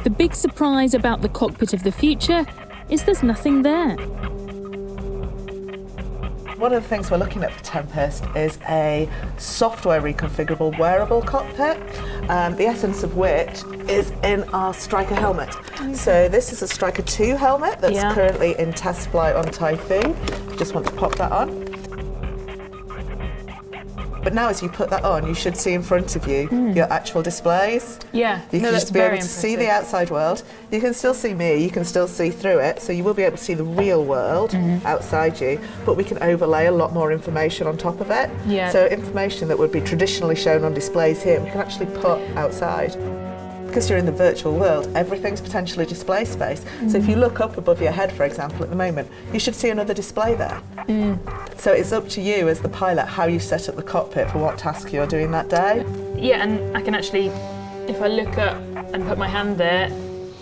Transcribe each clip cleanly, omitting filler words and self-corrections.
The big surprise about the cockpit of the future is there's nothing there. One of the things we're looking at for Tempest is a software reconfigurable wearable cockpit, the essence of which is in our Striker helmet. Okay. So this is a Striker 2 helmet that's currently in test flight on Typhoon. Just want to pop that on. But now as you put that on, you should see in front of you your actual displays. Yeah, you can just be able to see the outside world. You can still see me, you can still see through it, so you will be able to see the real world outside you, but we can overlay a lot more information on top of it. Yeah. So information that would be traditionally shown on displays here, we can actually put outside. Because you're in the virtual world, everything's potentially display space. So if you look up above your head, for example, at the moment, you should see another display there. So it's up to you as the pilot how you set up the cockpit for what task you're doing that day. Yeah, and I can actually, if I look up and put my hand there,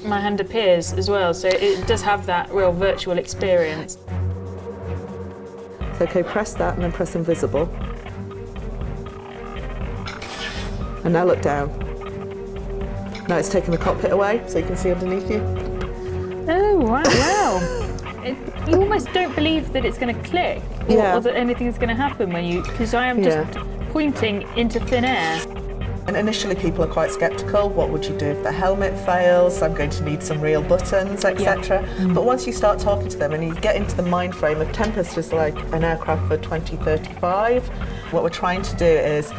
my hand appears as well, so it does have that real virtual experience. So okay, press that and then press invisible. And now look down. Now it's taking the cockpit away, so you can see underneath you. Oh, wow. You almost don't believe that it's going to click or that anything is going to happen when you, because I am just pointing into thin air. And initially people are quite sceptical. What would you do if the helmet fails? I'm going to need some real buttons, etc. But once you start talking to them and you get into the mind frame of Tempest is like an aircraft for 2035, what we're trying to do is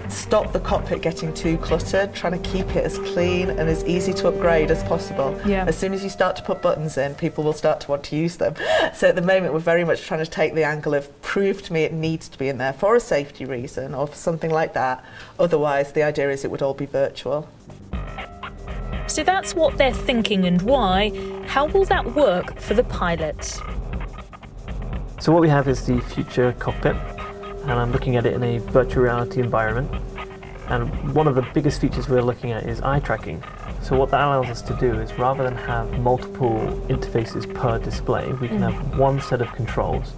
stop the cockpit getting too cluttered, trying to keep it as clean and as easy to upgrade as possible. As soon as you start to put buttons in, people will start to want to use them. So at the moment we're very much trying to take the angle of prove to me it needs to be in there for a safety reason or for something like that. Otherwise the idea is it would all be virtual. So that's what they're thinking and why. How will that work for the pilots? So what we have is the future cockpit, and I'm looking at it in a virtual reality environment. And one of the biggest features we're looking at is eye tracking. So what that allows us to do is rather than have multiple interfaces per display, we can have one set of controls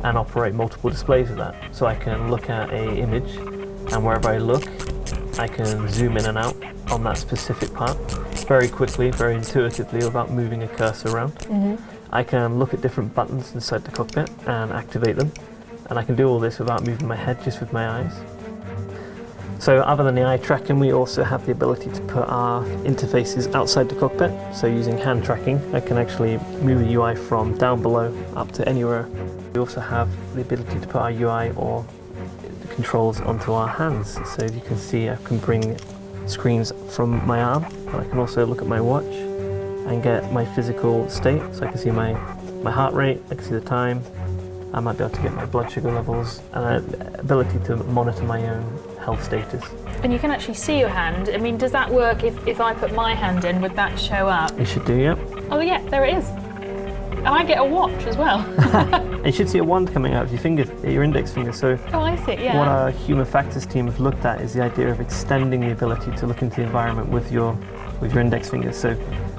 and operate multiple displays with that. So I can look at an image, and wherever I look, I can zoom in and out on that specific part very quickly, very intuitively without moving a cursor around. I can look at different buttons inside the cockpit and activate them. And I can do all this without moving my head, just with my eyes. So other than the eye tracking, we also have the ability to put our interfaces outside the cockpit. So using hand tracking, I can actually move the UI from down below up to anywhere. We also have the ability to put our UI or the controls onto our hands. So as you can see, I can bring screens from my arm, but I can also look at my watch and get my physical state. So I can see my heart rate, I can see the time. I might be able to get my blood sugar levels and the ability to monitor my own health status. And you can actually see your hand. I mean, does that work if I put my hand in? Would that show up? You should do, yeah. Oh yeah, there it is. And I get a watch as well. And you should see a wand coming out of your finger, your index finger. So oh, I see, yeah. What our human factors team have looked at is the idea of extending the ability to look into the environment with your index finger. So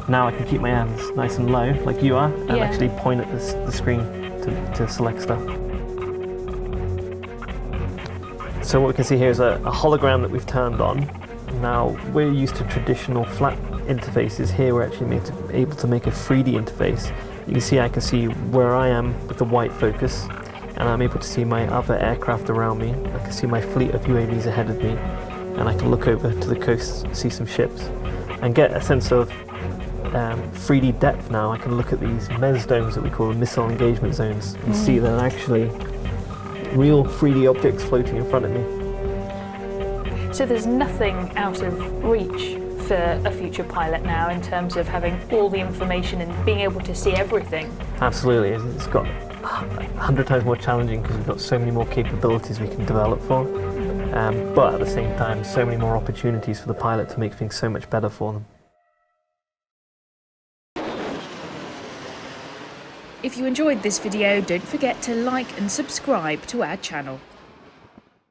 now I can keep my hands nice and low, like you are, and actually point at the screen to select stuff. So what we can see here is a hologram that we've turned on. Now we're used to traditional flat interfaces. Here we're actually able to make a 3D interface. You can see I can see where I am with the white focus, and I'm able to see my other aircraft around me. I can see my fleet of UAVs ahead of me, and I can look over to the coast, see some ships, and get a sense of 3D depth now. I can look at these MES domes that we call missile engagement zones and see that they're actually real 3D objects floating in front of me. So there's nothing out of reach for a future pilot now in terms of having all the information and being able to see everything? Absolutely. It's got 100 times more challenging because we've got so many more capabilities we can develop for. But at the same time, so many more opportunities for the pilot to make things so much better for them. If you enjoyed this video, don't forget to like and subscribe to our channel.